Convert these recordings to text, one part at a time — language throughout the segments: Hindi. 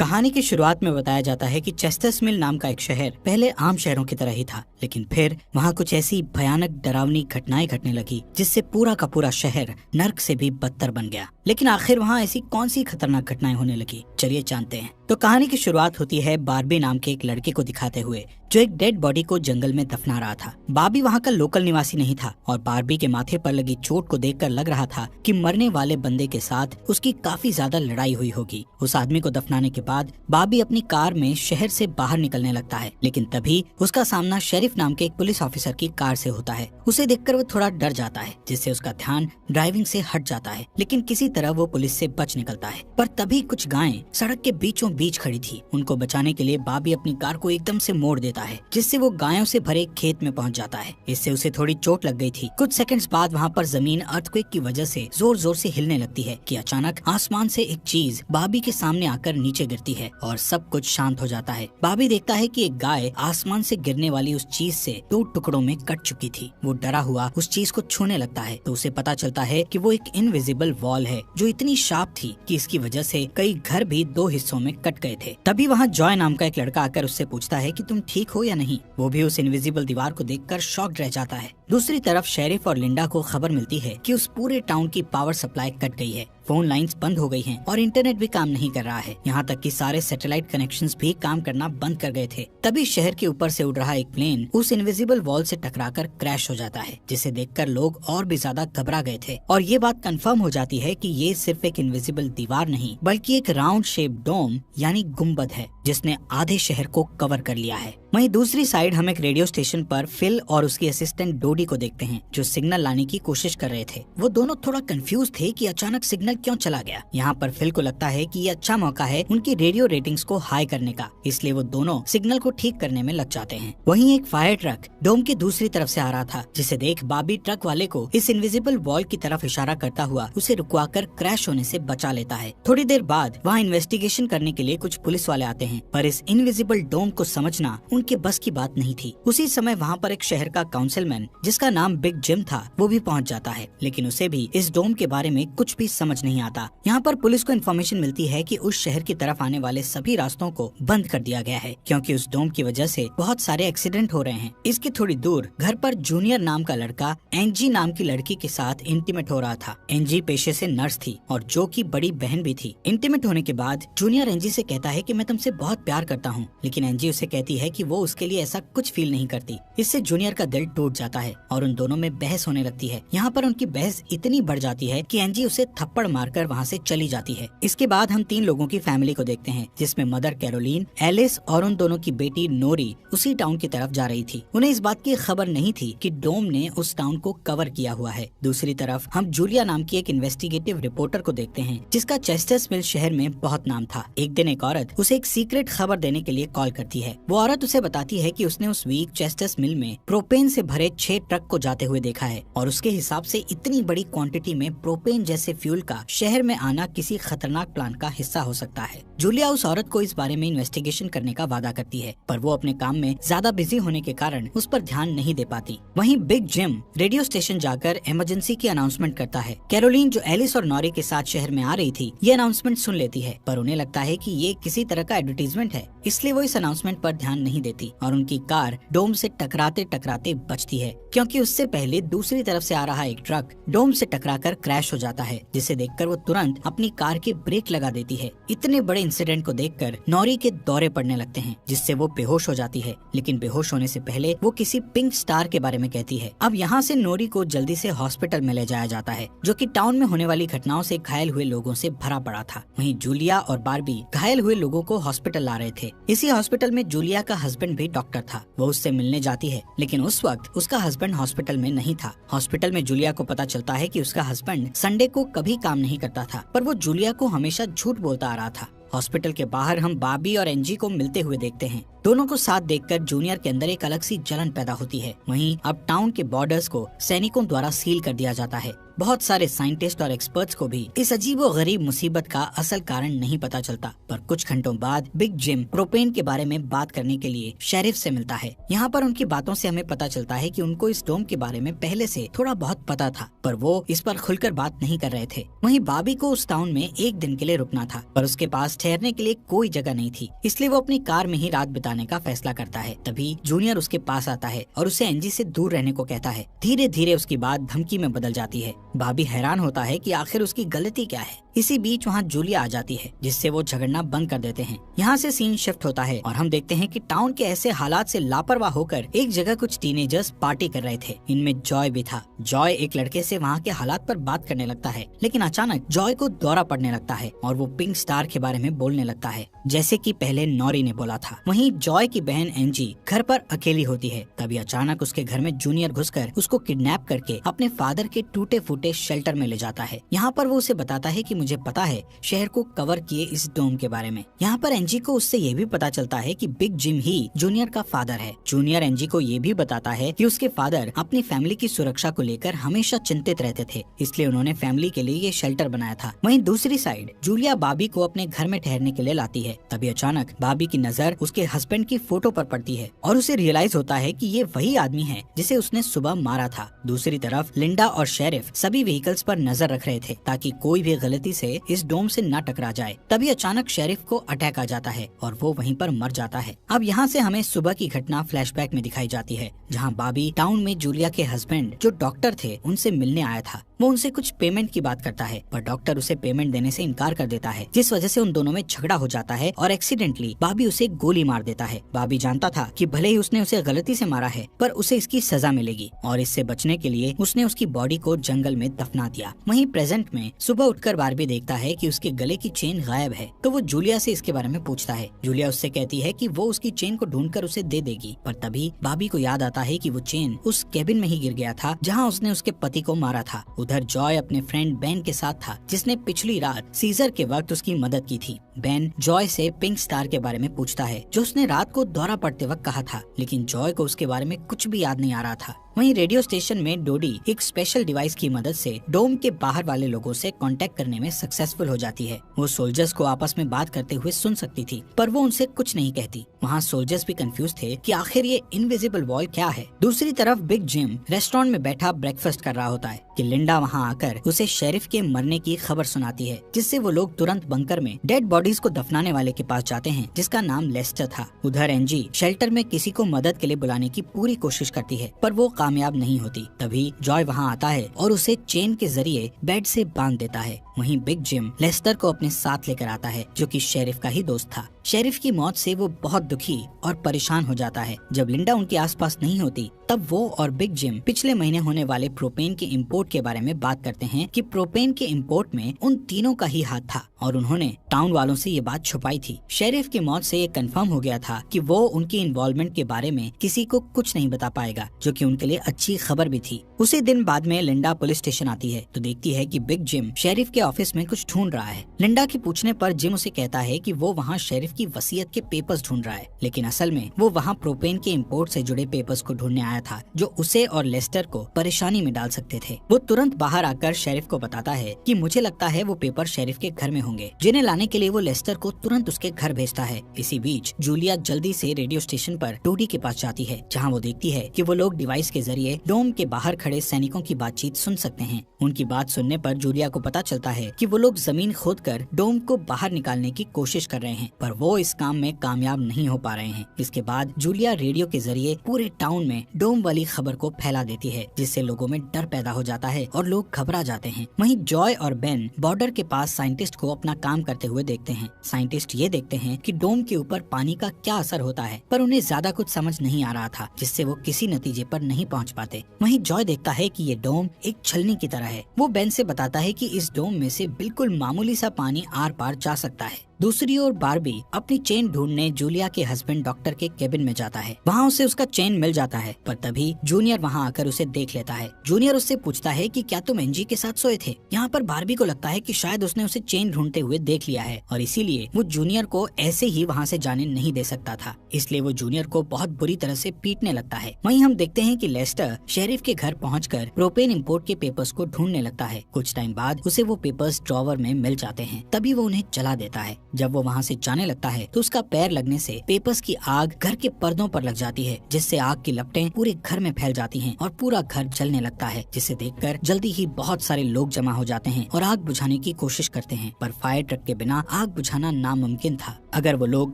कहानी की शुरुआत में बताया जाता है कि चेस्टर्स मिल नाम का एक शहर पहले आम शहरों की तरह ही था, लेकिन फिर वहाँ कुछ ऐसी भयानक डरावनी घटनाएं घटने लगी जिससे पूरा का पूरा शहर नर्क से भी बदतर बन गया। लेकिन आखिर वहाँ ऐसी कौन सी खतरनाक घटनाएं होने लगी, चलिए जानते हैं। तो कहानी की शुरुआत होती है बार्बी नाम के एक लड़के को दिखाते हुए जो एक डेड बॉडी को जंगल में दफना रहा था। बार्बी वहाँ का लोकल निवासी नहीं था और बार्बी के माथे पर लगी चोट को देखकर लग रहा था कि मरने वाले बंदे के साथ उसकी काफी ज्यादा लड़ाई हुई होगी। उस आदमी को दफनाने के बाद बार्बी अपनी कार में शहर से बाहर निकलने लगता है, लेकिन तभी उसका सामना शेरिफ नाम के एक पुलिस ऑफिसर की कार से होता है। उसे देखकर वो थोड़ा डर जाता है, जिससे उसका ध्यान ड्राइविंग से हट जाता है, लेकिन किसी तरह वो पुलिस से बच निकलता है। पर तभी कुछ गायें सड़क के बीचों बीच खड़ी थी। उनको बचाने के लिए बार्बी अपनी कार को एकदम से मोड़ देता है, जिससे वो गायों से भरे खेत में पहुंच जाता है। इससे उसे थोड़ी चोट लग गई थी। कुछ सेकंड्स बाद वहाँ पर जमीन अर्थक्वेक की वजह से जोर जोर से हिलने लगती है कि अचानक आसमान से एक चीज बार्बी के सामने आकर नीचे गिरती है और सब कुछ शांत हो जाता है। बार्बी देखता है कि एक गाय आसमान से गिरने वाली उस चीज से 2 टुकड़ों में कट चुकी थी। वो डरा हुआ उस चीज को छूने लगता है तो उसे पता चलता है कि वो एक इनविजिबल वॉल है जो इतनी शार्प थी कि इसकी वजह से कई घर भी 2 हिस्सों में कट गए थे। तभी वहाँ जॉय नाम का एक लड़का आकर उससे पूछता है कि तुम ठीक हो या नहीं। वो भी उस इनविजिबल दीवार को देखकर शॉक्ड रह जाता है। दूसरी तरफ शेरिफ और लिंडा को खबर मिलती है कि उस पूरे टाउन की पावर सप्लाई कट गई है, फोन लाइंस बंद हो गई हैं और इंटरनेट भी काम नहीं कर रहा है। यहाँ तक कि सारे सैटेलाइट कनेक्शंस भी काम करना बंद कर गए थे। तभी शहर के ऊपर से उड़ रहा एक प्लेन उस इनविजिबल वॉल से टकराकर क्रैश हो जाता है, जिसे देखकर लोग और भी ज्यादा घबरा गए थे। और ये बात कंफर्म हो जाती है कि ये सिर्फ एक इनविजिबल दीवार नहीं बल्कि एक राउंड शेप डोम यानी गुम्बद है जिसने आधे शहर को कवर कर लिया है। वहीं दूसरी साइड हम एक रेडियो स्टेशन पर फिल और उसकी असिस्टेंट डोडी को देखते हैं जो सिग्नल लाने की कोशिश कर रहे थे। वो दोनों थोड़ा कंफ्यूज थे कि अचानक सिग्नल क्यों चला गया। यहाँ पर फिल को लगता है कि ये अच्छा मौका है उनकी रेडियो रेटिंग्स को हाई करने का, इसलिए वो दोनों सिग्नल को ठीक करने में लग जाते हैं। वहीं एक फायर ट्रक डोम की दूसरी तरफ से आ रहा था, जिसे देख बार्बी ट्रक वाले को इस इनविजिबल वॉल की तरफ इशारा करता हुआ उसे रुकवाकर क्रैश होने से बचा लेता है। थोड़ी देर बाद वहाँ इन्वेस्टिगेशन करने के लिए कुछ पुलिस वाले आते हैं, पर इस इनविजिबल डोम को समझना उनके बस की बात नहीं थी। उसी समय वहाँ पर एक शहर का काउंसिलमैन जिसका नाम बिग जिम था वो भी पहुँच जाता है, लेकिन उसे भी इस डोम के बारे में कुछ भी समझ नहीं आता। यहाँ पर पुलिस को इन्फॉर्मेशन मिलती है कि उस शहर की तरफ आने वाले सभी रास्तों को बंद कर दिया गया है क्योंकि उस डोम की वजह से बहुत सारे एक्सीडेंट हो रहे हैं। इसके थोड़ी दूर घर पर जूनियर नाम का लड़का एंजी नाम की लड़की के साथ इंटीमेट हो रहा था। एंजी पेशे से नर्स थी और जो की बड़ी बहन भी थी। इंटीमेट होने के बाद जूनियर एंजी से कहता है कि मैं तुमसे बहुत प्यार करता हूँ, लेकिन एंजी उसे कहती है कि वो उसके लिए ऐसा कुछ फील नहीं करती। इससे जूनियर का दिल टूट जाता है और उन दोनों में बहस होने लगती है। यहाँ पर उनकी बहस इतनी बढ़ जाती है कि एंजी उसे थप्पड़ मारकर वहाँ से चली जाती है। इसके बाद हम 3 लोगों की फैमिली को देखते हैं, जिसमें मदर कैरोलीन, एलिस और उन दोनों की बेटी नोरी उसी टाउन की तरफ जा रही थी। उन्हें इस बात की खबर नहीं थी कि डोम ने उस टाउन को कवर किया हुआ है। दूसरी तरफ हम जूलिया नाम की एक इन्वेस्टिगेटिव रिपोर्टर को देखते हैं जिसका चेस्टर्स मिल शहर में बहुत नाम था। एक दिन एक औरत उसे एक सीक्रेट खबर देने के लिए कॉल करती है। वो औरत उसे बताती है कि उसने उस वीक चेस्टर्स मिल में प्रोपेन से भरे 6 ट्रक को जाते हुए देखा है और उसके हिसाब से इतनी बड़ी क्वांटिटी में प्रोपेन जैसे फ्यूल का शहर में आना किसी खतरनाक प्लान का हिस्सा हो सकता है। जूलिया उस औरत को इस बारे में इन्वेस्टिगेशन करने का वादा करती है, पर वो अपने काम में ज्यादा बिजी होने के कारण उस पर ध्यान नहीं दे पाती। वहीं बिग जिम रेडियो स्टेशन जाकर इमरजेंसी की अनाउंसमेंट करता है। कैरोलीन जो एलिस और नॉरी के साथ शहर में आ रही थी ये अनाउंसमेंट सुन लेती है, पर उन्हें लगता है कि ये किसी तरह का एडवर्टीजमेंट है, इसलिए वो इस अनाउंसमेंट पर ध्यान नहीं देती और उनकी कार डोम से टकराते टकराते बचती है क्योंकि उससे पहले दूसरी तरफ से आ रहा एक ट्रक डोम से टकराकर क्रैश हो जाता है, जिसे देखकर वो तुरंत अपनी कार की ब्रेक लगा देती है। इतने बड़े इंसिडेंट को देखकर नॉरी के दौरे पड़ने लगते हैं, जिससे वो बेहोश हो जाती है, लेकिन बेहोश होने से पहले वो किसी पिंक स्टार के बारे में कहती है। अब यहाँ से नॉरी को जल्दी से हॉस्पिटल में ले जाया जाता है, जो कि टाउन में होने वाली घटनाओं से घायल हुए लोगों से भरा पड़ा था। वहीं जूलिया और बार्बी घायल हुए लोगों को हॉस्पिटल ला रहे थे। इसी हॉस्पिटल में जूलिया का हस्बैंड भी डॉक्टर था। वो उससे मिलने जाती है, लेकिन उस वक्त उसका हस्बैंड हॉस्पिटल में नहीं था। हॉस्पिटल में जूलिया को पता चलता है कि उसका हस्बैंड संडे को कभी काम नहीं करता था, पर वो जूलिया को हमेशा झूठ बोलता आ रहा था। हॉस्पिटल के बाहर हम बार्बी और एंजी को मिलते हुए देखते हैं। दोनों को साथ देखकर जूनियर के अंदर एक अलग सी जलन पैदा होती है। वहीं अब टाउन के बॉर्डर्स को सैनिकों द्वारा सील कर दिया जाता है। बहुत सारे साइंटिस्ट और एक्सपर्ट्स को भी इस अजीबोगरीब मुसीबत का असल कारण नहीं पता चलता। पर कुछ घंटों बाद बिग जिम प्रोपेन के बारे में बात करने के लिए शेरिफ से मिलता है। यहाँ पर उनकी बातों से हमें पता चलता है कि उनको इस डोम के बारे में पहले से थोड़ा बहुत पता था, पर वो इस पर खुलकर बात नहीं कर रहे थे। वहीं बॉबी को उस टाउन में एक दिन के लिए रुकना था, पर उसके पास ठहरने के लिए कोई जगह नहीं थी, इसलिए वो अपनी कार में ही रात बिताने का फैसला करता है। तभी जूनियर उसके पास आता है और उसे एंजी से दूर रहने को कहता है। धीरे धीरे उसकी बात धमकी में बदल जाती है। बॉबी हैरान होता है कि आखिर उसकी गलती क्या है। इसी बीच वहाँ जूलिया आ जाती है, जिससे वो झगड़ना बंद कर देते हैं। यहाँ से सीन शिफ्ट होता है और हम देखते हैं कि टाउन के ऐसे हालात से लापरवाह होकर एक जगह कुछ टीनेजर्स पार्टी कर रहे थे। इनमें जॉय भी था। जॉय एक लड़के से वहाँ के हालात पर बात करने लगता है, लेकिन अचानक जॉय को दौरा पड़ने लगता है और वो पिंक स्टार के बारे में बोलने लगता है, जैसे कि पहले नॉरी ने बोला था। वहीं जॉय की बहन एंजी घर पर अकेली होती है। तभी अचानक उसके घर में जूनियर घुसकर उसको किडनैप करके अपने फादर के टूटे फूटे शेल्टर में ले जाता है। यहाँ पर वो उसे बताता है कि मुझे पता है शहर को कवर किए इस डोम के बारे में। यहाँ पर एंजी को उससे ये भी पता चलता है कि बिग जिम ही जूनियर का फादर है। जूनियर एंजी को ये भी बताता है कि उसके फादर अपनी फैमिली की सुरक्षा को लेकर हमेशा चिंतित रहते थे, इसलिए उन्होंने फैमिली के लिए ये शेल्टर बनाया था। वहीं दूसरी साइड जूलिया बॉबी को अपने घर में ठहरने के लिए लाती है। तभी अचानक बॉबी की नजर उसके हस्बैंड की फोटो पर पड़ती है और उसे रियलाइज होता है कि ये वही आदमी है जिसे उसने सुबह मारा था। दूसरी तरफ लिंडा और शेरिफ सभी व्हीकल्स पर नजर रख रहे थे ताकि कोई भी गलती से इस डोम से न टकरा जाए। तभी अचानक शेरिफ को अटैक आ जाता है और वो वहीं पर मर जाता है। अब यहाँ से हमें सुबह की घटना फ्लैशबैक में दिखाई जाती है, जहाँ बॉबी टाउन में जूलिया के हस्बैंड जो डॉक्टर थे उनसे मिलने आया था। वो उनसे कुछ पेमेंट की बात करता है, पर डॉक्टर उसे पेमेंट देने से इनकार कर देता है, जिस वजह से उन दोनों में झगड़ा हो जाता है और एक्सीडेंटली बॉबी उसे गोली मार देता है। बॉबी जानता था कि भले ही उसने उसे गलती से मारा है, पर उसे इसकी सजा मिलेगी और इससे बचने के लिए उसने उसकी बॉडी को जंगल में दफना दिया। वहीं प्रेजेंट में सुबह उठकर बार्बी देखता है कि उसके गले की चेन गायब है, तो वो जूलिया से इसके बारे में पूछता है। जूलिया उससे कहती है कि वो उसकी चेन को ढूंढकर उसे दे देगी, पर तभी बॉबी को याद आता है कि वो चेन उस केबिन में ही गिर गया था जहाँ उसने उसके पति को मारा था। उधर जॉय अपने फ्रेंड बेन के साथ था, जिसने पिछली रात सीजर के वक्त उसकी मदद की थी। बेन जॉय से पिंक स्टार के बारे में पूछता है, जो उसने रात को दौरा पड़ते वक्त कहा था, लेकिन जॉय को उसके बारे में कुछ भी याद नहीं आ रहा था। वहीं रेडियो स्टेशन में डोडी एक स्पेशल डिवाइस की मदद से डोम के बाहर वाले लोगों से कांटेक्ट करने में सक्सेसफुल हो जाती है। वो सोल्जर्स को आपस में बात करते हुए सुन सकती थी, पर वो उनसे कुछ नहीं कहती। वहाँ सोल्जर्स भी कंफ्यूज थे कि आखिर ये इनविजिबल वॉल क्या है। दूसरी तरफ बिग जिम रेस्टोरेंट में बैठा ब्रेकफास्ट कर रहा होता है कि लिंडा वहाँ आकर उसे शेरिफ के मरने की खबर सुनाती है, जिससे वो लोग तुरंत बंकर में डेड बॉडीज को दफनाने वाले के पास जाते हैं, जिसका नाम लेस्टर था। उधर एंजी शेल्टर में किसी को मदद के लिए बुलाने की पूरी कोशिश करती है, पर वो कामयाब नहीं होती। तभी जॉय वहाँ आता है और उसे चेन के जरिए बेड से बांध देता है। वहीं बिग जिम लेस्टर को अपने साथ लेकर आता है, जो कि शेरिफ का ही दोस्त था। शेरिफ की मौत से वो बहुत दुखी और परेशान हो जाता है। जब लिंडा उनके आसपास नहीं होती, तब वो और बिग जिम पिछले महीने होने वाले प्रोपेन के इंपोर्ट के बारे में बात करते हैं कि प्रोपेन के इंपोर्ट में उन तीनों का ही हाथ था और उन्होंने टाउन वालों से ये बात छुपाई थी। शेरिफ की मौत से ये कंफर्म हो गया था कि वो उनकी इन्वॉल्वमेंट के बारे में किसी को कुछ नहीं बता पाएगा, जो कि उनके लिए अच्छी खबर भी थी। उसी दिन बाद में लिंडा पुलिस स्टेशन आती है तो देखती है कि बिग जिम शेरिफ के ऑफिस में कुछ ढूंढ रहा है। लिंडा के पूछने पर जिम उसे कहता है कि वो वहाँ शेरिफ की वसीयत के पेपर्स ढूंढ रहा है, लेकिन असल में वो वहाँ प्रोपेन के इंपोर्ट से जुड़े पेपर्स को ढूंढने आया था, जो उसे और लेस्टर को परेशानी में डाल सकते थे। वो तुरंत बाहर आकर शेरिफ को बताता है कि मुझे लगता है वो पेपर शेरिफ के घर में होंगे, जिन्हें लाने के लिए वो लेस्टर को तुरंत उसके घर भेजता है। इसी बीच जूलिया जल्दी से रेडियो स्टेशन पर डोडी के पास जाती है, जहाँ वो देखती है कि वो लोग डिवाइस के जरिए डोम के बाहर खड़े सैनिकों की बातचीत सुन सकते हैं। उनकी बात सुनने पर जूलिया को पता चलता है कि वो लोग जमीन खोदकर डोम को बाहर निकालने की कोशिश कर रहे हैं, पर वो इस काम में कामयाब नहीं हो पा रहे हैं। इसके बाद जूलिया रेडियो के जरिए पूरे टाउन में डोम वाली खबर को फैला देती है, जिससे लोगों में डर पैदा हो जाता है और लोग घबरा जाते हैं। वहीं जॉय और बेन बॉर्डर के पास साइंटिस्ट को अपना काम करते हुए देखते हैं। साइंटिस्ट ये देखते हैं कि डोम के ऊपर पानी का क्या असर होता है, पर उन्हें ज्यादा कुछ समझ नहीं आ रहा था, जिससे वो किसी नतीजे पर नहीं पहुंच पाते। वहीं जॉय देखता है कि ये डोम एक छलनी की तरह है। वो बेन से बताता है कि इस डोम में से बिल्कुल मामूली सा पानी आर पार जा सकता है। दूसरी ओर बार्बी अपनी चेन ढूंढने जूलिया के हस्बैंड डॉक्टर के केबिन में जाता है। वहाँ उसे उसका चेन मिल जाता है, पर तभी जूनियर वहाँ आकर उसे देख लेता है। जूनियर उससे पूछता है कि क्या तुम एंजी के साथ सोए थे। यहाँ पर बार्बी को लगता है कि शायद उसने उसे चेन ढूंढते हुए देख लिया है और इसीलिए वो जूनियर को ऐसे ही वहाँ से जाने नहीं दे सकता था, इसलिए वो जूनियर को बहुत बुरी तरह से पीटने लगता है। वहीं हम देखते हैं कि लेस्टर शेरिफ के घर पहुंचकर प्रोपेन इंपोर्ट के पेपर्स को ढूंढने लगता है। कुछ टाइम बाद उसे वो पेपर्स ड्रॉवर में मिल जाते हैं, तभी वो उन्हें जला देता है। जब वो वहाँ से जाने लगता है तो उसका पैर लगने से पेपर्स की आग घर के पर्दों पर लग जाती है, जिससे आग की लपटें पूरे घर में फैल जाती हैं और पूरा घर जलने लगता है, जिसे देखकर जल्दी ही बहुत सारे लोग जमा हो जाते हैं और आग बुझाने की कोशिश करते हैं, पर फायर ट्रक के बिना आग बुझाना नामुमकिन था। अगर वो लोग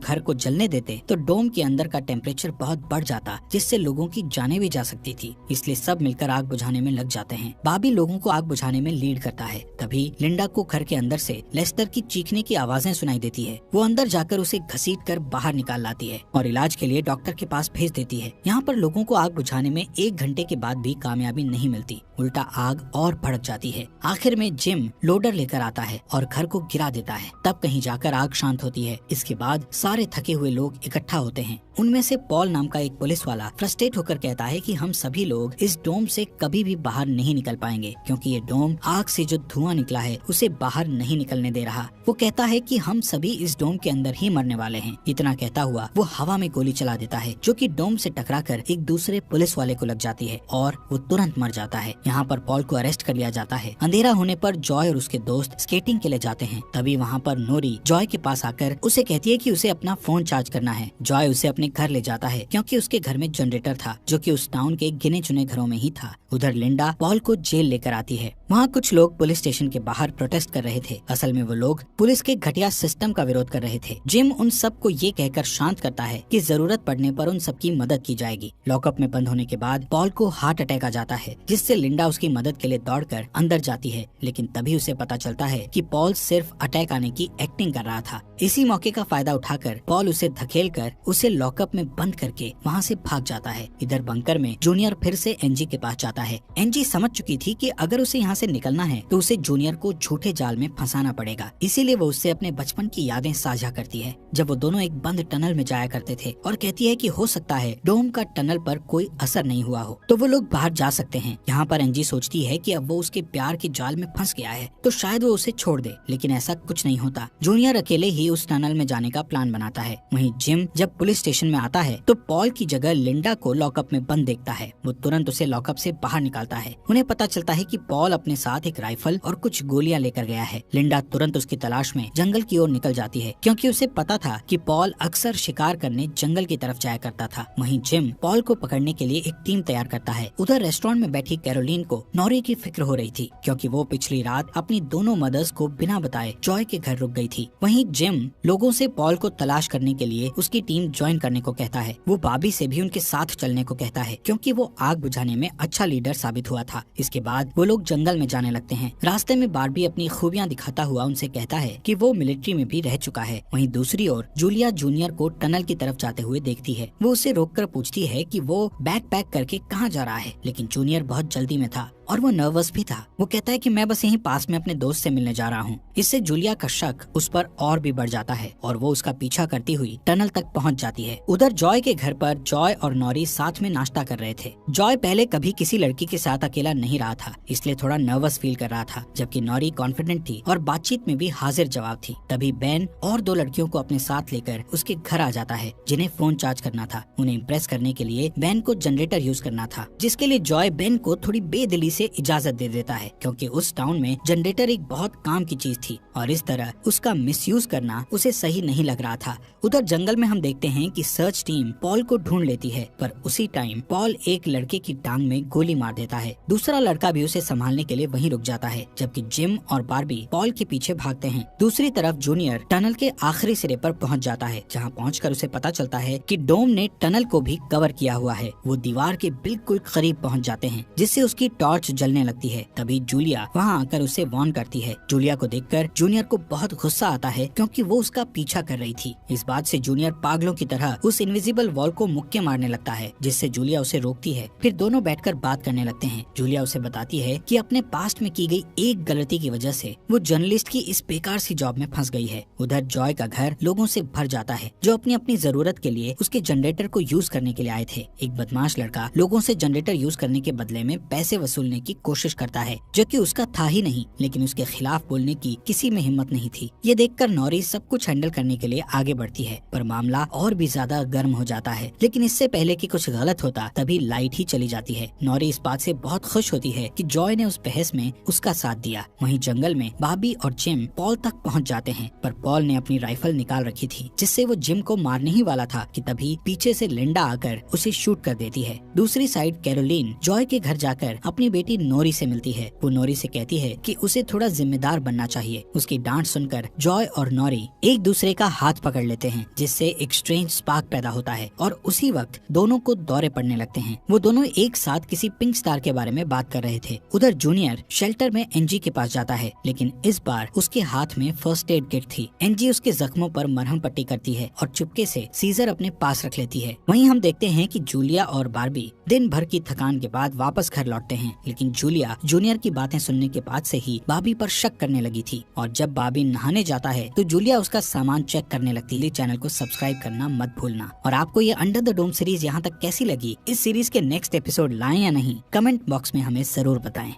घर को जलने देते तो डोम के अंदर का टेम्परेचर बहुत बढ़ जाता, जिससे लोगों की जानें भी जा सकती थी, इसलिए सब मिलकर आग बुझाने में लग जाते हैं। बाबी लोगों को आग बुझाने में लीड करता है। तभी लिंडा को घर के अंदर से लेस्टर की चीखने की आवाजें सुनाई देती है। वो अंदर जाकर उसे घसीट कर बाहर निकाल लाती है और इलाज के लिए डॉक्टर के पास भेज देती है। यहाँ पर लोगों को आग बुझाने में 1 घंटे के बाद भी कामयाबी नहीं मिलती, उल्टा आग और भड़क जाती है। आखिर में जिम लोडर लेकर आता है और घर को गिरा देता है। तब कहीं जाकर आग शांत होती है। इसके बाद सारे थके हुए लोग इकट्ठा होते हैं। उनमें से पॉल नाम का एक पुलिस वाला फ्रस्ट्रेट होकर कहता है कि हम सभी लोग इस डोम से कभी भी बाहर नहीं निकल पाएंगे, क्योंकि ये डोम आग से जो धुआं निकला है उसे बाहर नहीं निकलने दे रहा। वो कहता है कि हम सभी इस डोम के अंदर ही मरने वाले हैं। इतना कहता हुआ वो हवा में गोली चला देता है, जो कि डोम से टकराकर एक दूसरे पुलिस वाले को लग जाती है और वो तुरंत मर जाता है। यहाँ पर पॉल को अरेस्ट कर लिया जाता है। अंधेरा होने पर जॉय और उसके दोस्त स्केटिंग के लिए जाते हैं। तभी वहाँ पर नोरी जॉय के पास आकर उसे कहती है कि उसे अपना फोन चार्ज करना है। जॉय उसे अपने घर ले जाता है, क्योंकि उसके घर में जनरेटर था, जो कि उस टाउन के गिने चुने घरों में ही था। उधर लिंडा पॉल को जेल लेकर आती है। वहाँ कुछ लोग पुलिस स्टेशन के बाहर प्रोटेस्ट कर रहे थे। असल में वो लोग पुलिस के घटिया सिस्टम का विरोध कर रहे थे। जिम उन सबको ये कहकर शांत करता है कि जरूरत पड़ने पर उन सबकी मदद की जाएगी। लॉकअप में बंद होने के बाद पॉल को हार्ट अटैक आ जाता है, जिससे लिंडा उसकी मदद के लिए दौड़कर अंदर जाती है, लेकिन तभी उसे पता चलता है कि पॉल सिर्फ अटैक आने की एक्टिंग कर रहा था। इसी मौके का फायदा उठाकर पॉल उसे धकेलकर उसे लॉकअप में बंद करके वहाँ से भाग जाता है। इधर बंकर में जूनियर फिर से एनजी के पास जाता है। एनजी समझ चुकी थी कि अगर उसे यहाँ से निकलना है तो उसे जूनियर को झूठे जाल में फंसाना पड़ेगा, इसीलिए वो उससे अपने बचपन की यादें साझा करती है, जब वो दोनों एक बंद टनल में जाया करते थे, और कहती है कि हो सकता है डोम का टनल पर कोई असर नहीं हुआ हो, तो वो लोग बाहर जा सकते हैं। यहाँ पर एनजी सोचती है कि अब वो उसके प्यार के जाल में फंस गया है तो शायद वो उसे छोड़ दे, लेकिन ऐसा कुछ नहीं होता। जूनियर अकेले ही उस टनल में जाने का प्लान बनाता है। वहीं जिम जब पुलिस स्टेशन में आता है तो पॉल की जगह लिंडा को लॉकअप में बंद देखता है। वो तुरंत उसे लॉकअप से बाहर निकालता है। उन्हें पता चलता है कि पॉल अपने साथ एक राइफल और कुछ गोलियां लेकर गया है। लिंडा तुरंत उसकी तलाश में जंगल की ओर निकल जाती है, क्योंकि उसे पता था कि पॉल अक्सर शिकार करने जंगल की तरफ जाया करता था। वहीं जिम पॉल को पकड़ने के लिए एक टीम तैयार करता है। उधर रेस्टोरेंट में बैठी कैरोलीन को नॉरी की फिक्र हो रही थी, क्योंकि वो पिछली रात अपनी दोनों मदर्स को बिना बताए जॉय के घर रुक गई थी। वहीं जिम लोगों से पॉल को तलाश करने के लिए उसकी टीम ज्वाइन करने को कहता है। वो बाबी से भी उनके साथ चलने को कहता है, क्योंकि वो आग बुझाने में अच्छा लीडर साबित हुआ था। इसके बाद वो लोग जंगल में जाने लगते हैं। रास्ते में बार्बी अपनी खूबियां दिखाता हुआ उनसे कहता है कि वो मिलिट्री में भी रह चुका है। वहीं दूसरी ओर जूलिया जूनियर को टनल की तरफ जाते हुए देखती है। वो उसे रोककर पूछती है कि वो बैग पैक करके कहाँ जा रहा है, लेकिन जूनियर बहुत जल्दी में था और वो नर्वस भी था। वो कहता है कि मैं बस यहीं पास में अपने दोस्त से मिलने जा रहा हूँ। इससे जूलिया का शक उस पर और भी बढ़ जाता है और वो उसका पीछा करती हुई टनल तक पहुँच जाती है। उधर जॉय के घर पर जॉय और नॉरी साथ में नाश्ता कर रहे थे। जॉय पहले कभी किसी लड़की के साथ अकेला नहीं रहा था, इसलिए थोड़ा नर्वस फील कर रहा था, जबकि नॉरी कॉन्फिडेंट थी और बातचीत में भी हाजिर जवाब थी। तभी बेन और 2 लड़कियों को अपने साथ लेकर उसके घर आ जाता है, जिन्हें फोन चार्ज करना था। उन्हें इम्प्रेस करने के लिए बेन को जनरेटर यूज करना था, जिसके लिए जॉय बेन को थोड़ी बेदिली से इजाजत दे देता है, क्योंकि उस टाउन में जनरेटर एक बहुत काम की चीज थी और इस तरह उसका मिसयूज करना उसे सही नहीं लग रहा था। उधर जंगल में हम देखते हैं कि सर्च टीम पॉल को ढूंढ लेती है, पर उसी टाइम पॉल एक लड़के की टांग में गोली मार देता है। दूसरा लड़का भी उसे संभालने के लिए वहीं रुक जाता है, जबकि जिम और बार्बी पॉल के पीछे भागते हैं। दूसरी तरफ जूनियर टनल के आखिरी सिरे पर पहुंच जाता है, जहां पहुंचकर उसे पता चलता है कि डोम ने टनल को भी कवर किया हुआ है। वो दीवार के बिल्कुल करीब पहुंच जाते हैं, जिससे उसकी टॉर्च टॉर्च जलने लगती है। तभी जूलिया वहाँ आकर उसे वार्न करती है। जूलिया को देखकर जूनियर को बहुत गुस्सा आता है क्योंकि वो उसका पीछा कर रही थी। इस बात से जूनियर पागलों की तरह उस इनविजिबल वॉल को मुक्के मारने लगता है, जिससे जूलिया उसे रोकती है। फिर दोनों बैठकर बात करने लगते हैं। जूलिया उसे बताती है कि अपने पास्ट में की गई एक गलती की वजह से वो जर्नलिस्ट की इस बेकार सी जॉब में फंस गई है। उधर जॉय का घर लोगों से भर जाता है जो अपनी अपनी जरूरत के लिए उसके जनरेटर को यूज करने के लिए आए थे। एक बदमाश लड़का लोगों से जनरेटर यूज करने के बदले में पैसे वसूलने की कोशिश करता है, जो कि उसका था ही नहीं, लेकिन उसके खिलाफ बोलने की किसी में हिम्मत नहीं थी। ये देखकर नॉरी सब कुछ हैंडल करने के लिए आगे बढ़ती है, पर मामला और भी ज्यादा गर्म हो जाता है। लेकिन इससे पहले कि कुछ गलत होता तभी लाइट ही चली जाती है। नॉरी इस बात से बहुत खुश होती है कि जॉय ने उस बहस में उसका साथ दिया। वहीं जंगल में बॉबी और जिम पॉल तक पहुंच जाते हैं, पर पॉल ने अपनी राइफल निकाल रखी थी, जिससे वो जिम को मारने ही वाला था कि तभी पीछे से लिंडा आकर उसे शूट कर देती है। दूसरी साइड कैरोलीन जॉय के घर जाकर अपनी बेटी नोरी से मिलती है। वो नोरी से कहती है कि उसे थोड़ा जिम्मेदार बनना चाहिए। उसकी डांट सुनकर जॉय और नोरी एक दूसरे का हाथ पकड़ लेते हैं, जिससे एक स्ट्रेंज स्पार्क पैदा होता है और उसी वक्त दोनों को दौरे पड़ने लगते हैं। वो दोनों एक साथ किसी पिंक स्टार के बारे में बात कर रहे थे। उधर जूनियर शेल्टर में एनजी के पास जाता है, लेकिन इस बार उसके हाथ में फर्स्ट एड किट थी। एनजी उसके जख्मों पर मरहम पट्टी करती है और चुपके से सीजर अपने पास रख लेती है। वहीं हम देखते हैं कि जूलिया और बार्बी दिन भर की थकान के बाद वापस घर लौटते हैं, लेकिन जूलिया जूनियर की बातें सुनने के बाद से ही बार्बी पर शक करने लगी थी। और जब बार्बी नहाने जाता है तो जूलिया उसका सामान चेक करने लगती है। चैनल को सब्सक्राइब करना मत भूलना। और आपको ये अंडर द डोम सीरीज यहाँ तक कैसी लगी, इस सीरीज के नेक्स्ट एपिसोड लाएं या नहीं, कमेंट बॉक्स में हमें जरूर बताएं।